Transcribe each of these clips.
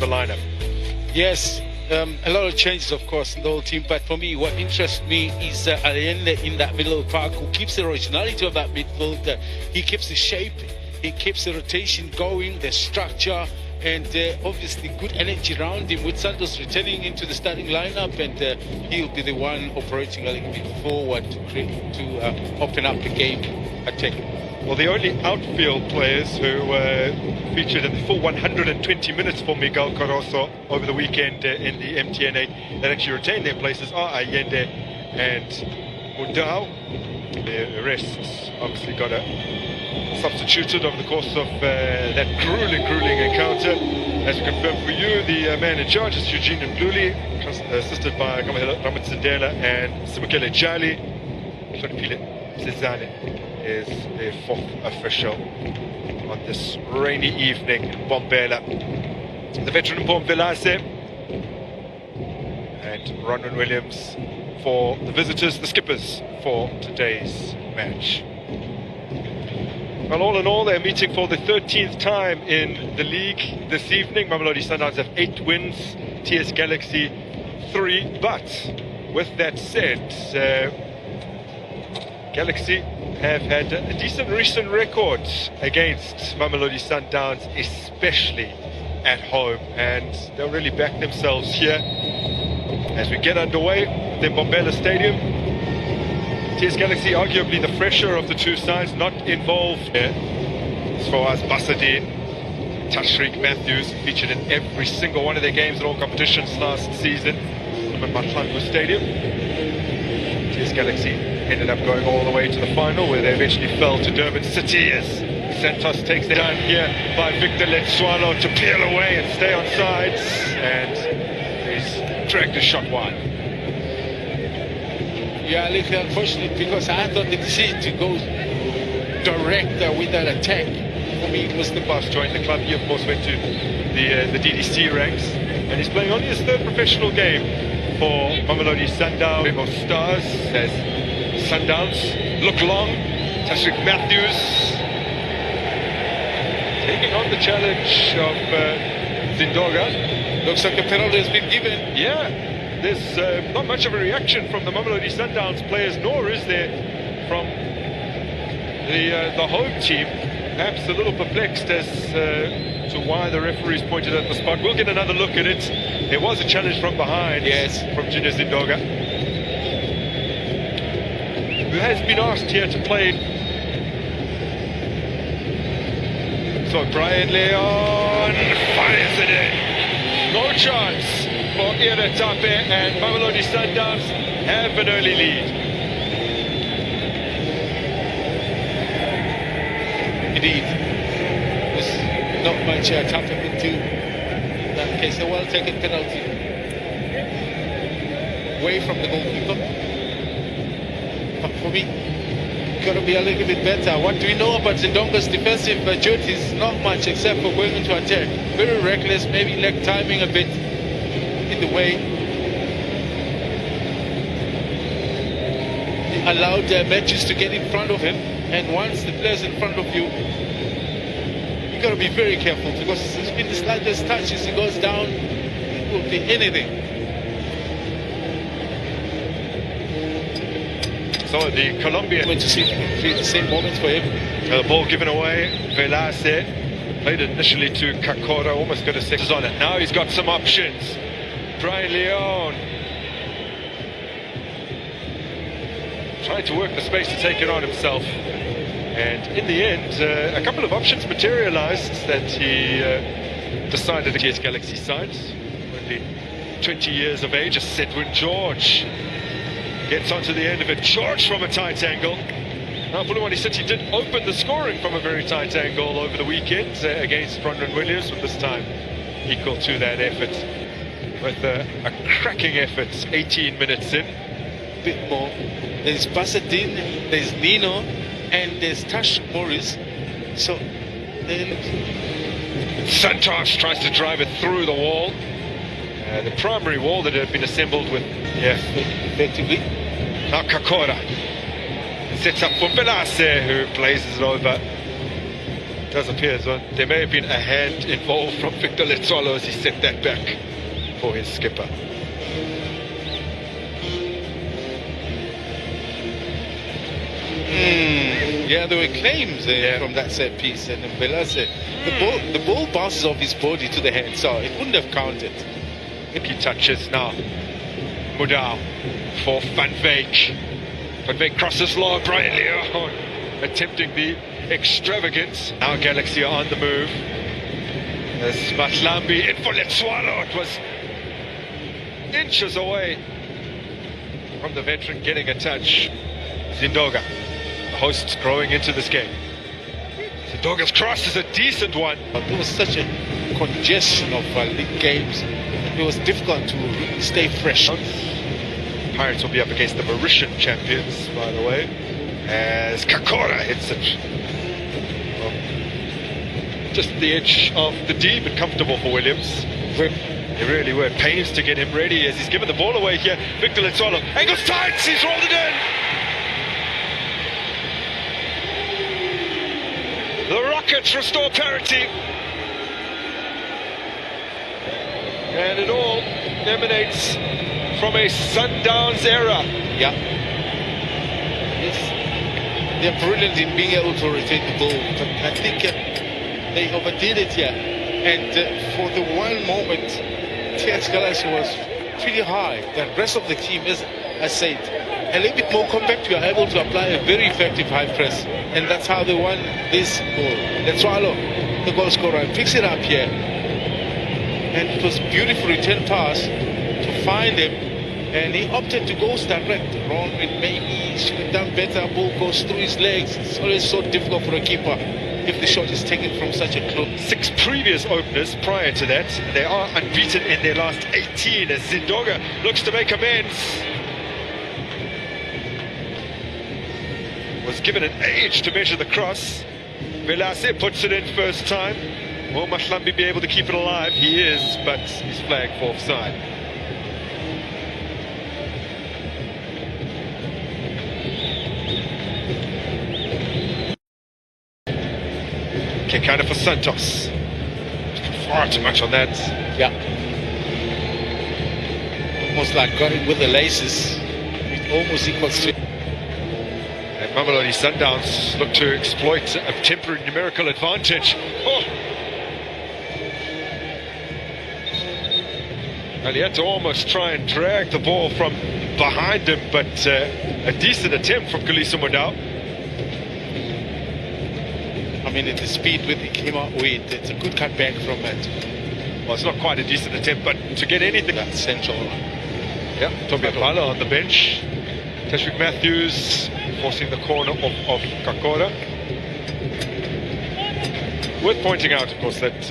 the lineup. Yes, a lot of changes, of course, in the whole team. But for me, what interests me is Allende in that middle of the park, who keeps the originality of that midfield. He keeps the shape, he keeps the rotation going, the structure, and obviously good energy around him, with Santos returning into the starting lineup, and he'll be the one operating a little bit forward to open up the game attack. Well, the only outfield players who featured in the full 120 minutes for Miguel Caroso over the weekend in the MTN8 that actually retained their places are Allende and Mundao. The rest obviously got substituted over the course of that grueling encounter. As we confirmed for you, the man in charge is Eugene Mbluli, assisted by Ramatsindela and Simukele Jali. Hloniphile Msizane is the fourth official on this rainy evening in Bombela. The veteran Mpom Velase and Ronwen Williams for the visitors, the skippers for today's match. Well, all in all, they're meeting for the 13th time in the league this evening. Mamelodi Sundowns have 8 wins, TS Galaxy 3. But with that said, Galaxy have had a decent recent record against Mamelodi Sundowns, especially at home, and they'll really back themselves here as we get underway at Bombela Stadium. TS Galaxy arguably the fresher of the two sides, not involved here. As far as Basadine, Tashreeq Matthews featured in every single one of their games in all competitions last season from Matlangu Stadium. TS Galaxy ended up going all the way to the final, where they eventually fell to Durban City as Santos takes it down here by Victor Letsualo to peel away and stay on sides, and he's dragged a shot wide. Yeah, a little unfortunate, because I thought the decision to go direct with that attack, for me, it was the pass. Joined the club. He, of course, went to the DDC ranks, and he's playing only his third professional game for Mamelodi Sundowns. Rainbow Stars as Sundowns look long. Tashreeq Matthews taking on the challenge of Zindoga. Looks like a penalty has been given. Yeah, there's not much of a reaction from the Mamelodi Sundowns players, nor is there from the home team. Perhaps a little perplexed as to why the referees pointed at the spot. We'll get another look at it. There was a challenge from behind, yes, from Junior Zindoga, who has been asked here to play. So Brian Leon fires it in. No chance for Ira Tape, and Mamelodi Sundowns have an early lead. Indeed. There's not much Tape can do in that case. A well-taken penalty away from the goalkeeper. But for me, got to be a little bit better. What do we know about Zindonga's defensive duties? Not much, except for going into attack. Very reckless, maybe leg timing a bit in the way. He allowed Matthews to get in front of him, and once the player's in front of you, you got to be very careful, because there's been the slightest touch as he goes down, it will be anything. So the Colombian Going to see the same moment for him. The ball given away. Velase played initially to Kakora, almost got a six on it. Now he's got some options. Brian Leon trying to work the space to take it on himself, and in the end a couple of options materialized that he decided against Galaxy sides. Only 20 years of age, as Sedwin George gets onto the end of it. George from a tight angle. Now, Bulawani City did open the scoring from a very tight angle over the weekend against Ronwen Williams, but this time equal to that effort with a cracking effort 18 minutes in. Bit more. There's Basadine, there's Nino, and there's Tash Morris. So then Santos tries to drive it through the wall. The primary wall that had been assembled with, effectively. Now Kakora sets up for Velase, who blazes it over. does appear as though there may have been a hand involved from Victor Letswalo as he set that back for his skipper. Yeah, there were claims from that set piece, and Mbelase, the ball bounces off his body to the head, so it wouldn't have counted. He touches now. Mudau for Van Veek. Van Veek crosses long, Brian Leo attempting the extravagance. Now Galaxy are on the move. There's Matlambi in for Letswalo. It was inches away from the veteran getting a touch. Zindoga, the hosts growing into this game. Zindoga's cross is a decent one. But there was such a congestion of league games. It was difficult to stay fresh. Pirates will be up against the Mauritian champions, by the way, as Kakora hits it. Well, just the edge of the D, but comfortable for Williams. They really were pains to get him ready as he's given the ball away here. Victor Letswalo angles tight, he's rolled it in. The Rockets restore parity. And it all emanates from a Sundowns era. Yeah. Yes. They're brilliant in being able to rotate the ball, but I think they overdid it here. And for the one moment, TX Galaxy was pretty high. The rest of the team is, I said, a little bit more compact. You are able to apply a very effective high press, and that's how they won this goal. Letswalo, the goal scorer, picks it up here, and it was a beautiful return pass to find him, and he opted to go direct. Wrong, and maybe he should have done better. Ball goes through his legs. It's always so difficult for a keeper if the shot is taken from such a close. 6 previous openers prior to that. They are unbeaten in their last 18 as Zindoga looks to make amends. Was given an age to measure the cross. Velase puts it in first time. Will Mahlambi be able to keep it alive? He is, but he's flagged for offside. Kick out for Santos. Far too much on that. Yeah. Almost like got it with the laces. It almost equals to. And Mamelodi Sundowns look to exploit a temporary numerical advantage. Oh! And he had to almost try and drag the ball from behind him, but a decent attempt from Kalisa Mudau. I mean, at the speed with it came out with, it's a good cutback from it. Well, it's not quite a decent attempt, but to get anything. That's central. Yeah, Toby Apala on the bench. Tashvik Matthews forcing the corner of Kakora. Worth pointing out, of course, that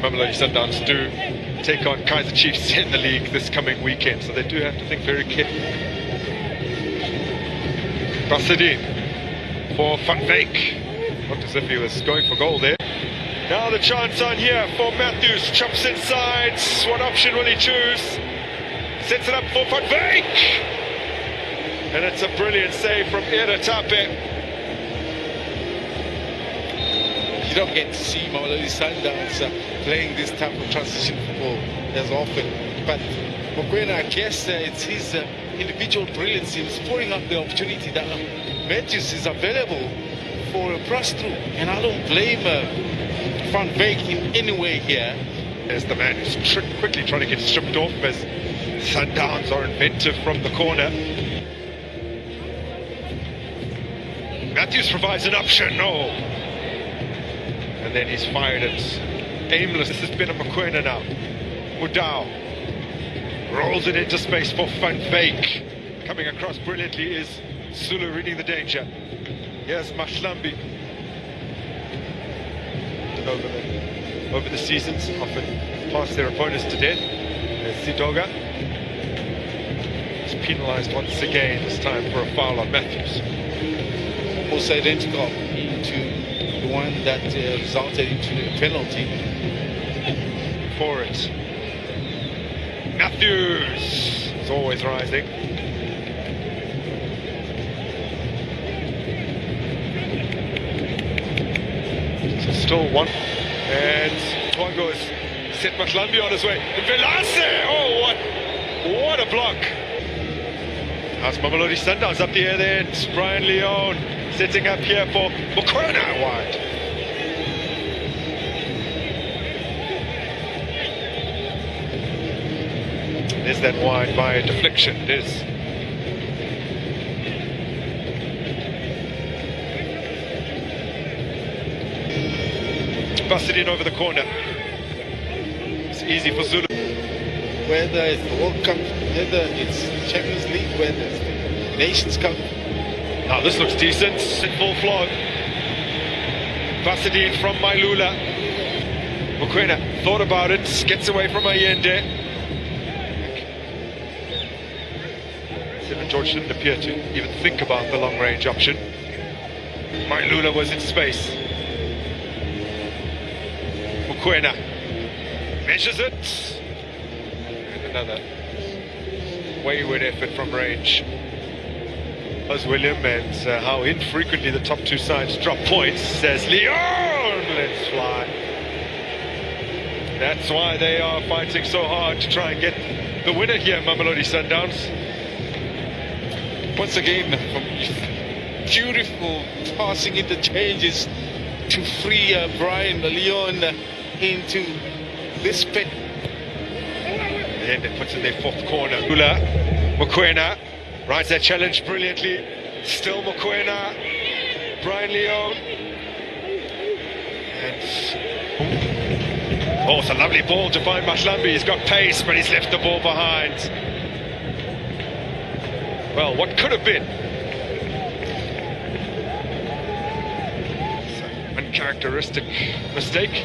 Mamelodi Sundowns do take on Kaizer Chiefs in the league this coming weekend, so they do have to think very carefully. Basidi for Van Veek. Looked as if he was going for goal there. Now the chance on here for Matthews. Chops inside. What option will he choose? Sets it up for Van Veek. And it's a brilliant save from Era Tape. You don't get to see Mamelodi Sundowns playing this type of transition football as often. But Mokoena, I guess it's his individual brilliance in scoring up the opportunity that Matthews is available for a press through. And I don't blame Van Veek in any way here. As the man is quickly trying to get stripped off as Sundowns are inventive from the corner. Matthews provides an option, no. And then he's fired it. Aimless. This has been a Mokoena now. Mudau rolls it into space for Van Veek. Coming across brilliantly is Zulu reading the danger. Here's Mahlambi. Over the seasons, often pass their opponents to death. There's Zidoga. He's penalised once again, this time for a foul on Matthews. Almost identical into the one that resulted into a penalty. For it. Matthews is always rising. still one. And Twango's set Mahlambi on his way. And Velase! Oh, what a block. How's Mamelodi Sundowns up the air there? It's Brian Leon setting up here for Mokoena wide. There's that wide by a deflection. It is. Busted in over the corner. It's easy for Zulu. Whether it's the World Cup, whether it's Champions League, whether it's the Nations Cup. Now this looks decent. In full flow. Busted in from Mailula. Mokoena thought about it. Gets away from Allende. Seven George didn't appear to even think about the long range option. Mailula was in space. Mokoena measures it, and another wayward effort from range. Buzz William, and how infrequently the top two sides drop points, says Leon, let's fly. That's why they are fighting so hard to try and get the winner here, Mamelodi Sundowns. Once again, beautiful passing interchanges to free Brian Leon into this pit. And it puts in their fourth corner. Mokoena rides that challenge brilliantly. Still Mokoena. Brian Leon. And oh, it's a lovely ball to find Mahlambi. He's got pace, but he's left the ball behind. Well, what could have been? Uncharacteristic mistake.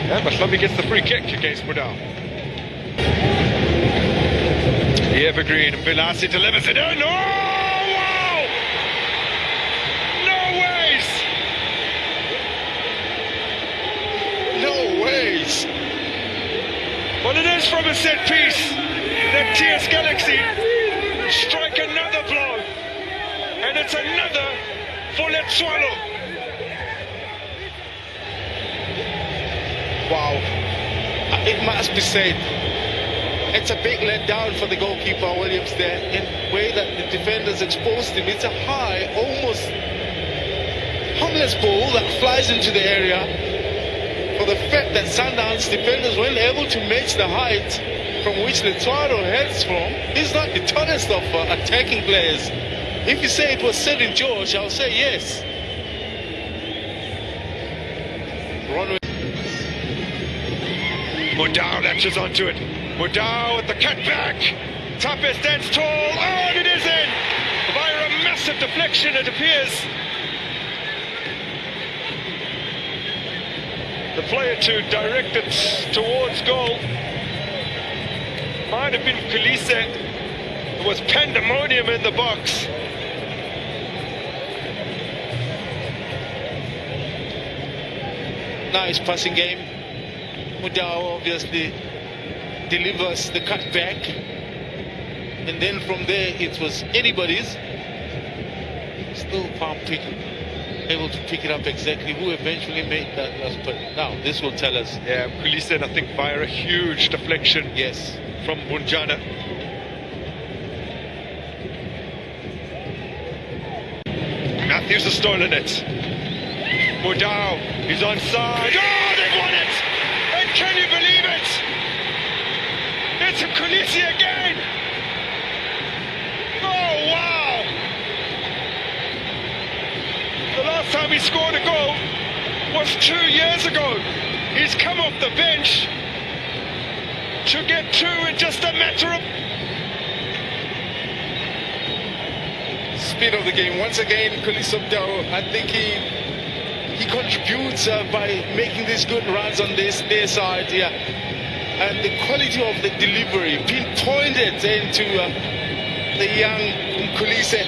Yeah, Mahlambi gets the free kick against Mudau. The evergreen, Velase delivers it in. Oh, wow! No ways! No ways! Well, it is from a set piece that TS Galaxy strike another blow. And it's another for Let'Swalo. Wow, it must be said, it's a big letdown for the goalkeeper Williams there, in the way that the defenders exposed him. It's a high, almost harmless ball that flies into the area. For the fact that Sundowns defenders weren't able to match the height from which Let'Swalo heads from, he's not the tallest of attacking players. If you say it was St. George, I'll say yes. Mudau latches onto it. Mudau at the cutback. Tape stands tall. Oh, and it is in! Via a massive deflection, it appears. The player to direct it towards goal might have been Kulise. There was pandemonium in the box. Nice passing game. Mudau obviously delivers the cut back, and then from there it was anybody's. Still able to pick it up exactly who eventually made that last put. Now this will tell us. Yeah, Kulise, I think, via a huge deflection. Yes, from Bunjana. Matthews has stolen it. Mudau, he's onside. Oh, they've won it! And can you believe it? It's a Kulise again! Oh, wow! The last time he scored a goal was 2 years ago. He's come off the bench to get two in just a matter of... Speed of the game. Once again, Kulise Mudau, I think he contributes by making these good runs on their side, yeah. And the quality of the delivery pinpointed into the young Kulise.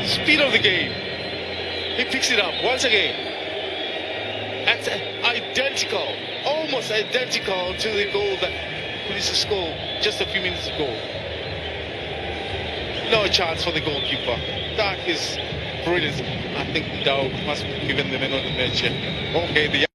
Speed of the game. He picks it up once again. That's identical, almost identical to the goal that Kulise scored just a few minutes ago. No chance for the goalkeeper. That is brilliant. I think Dow must be given the man of the match. Okay, the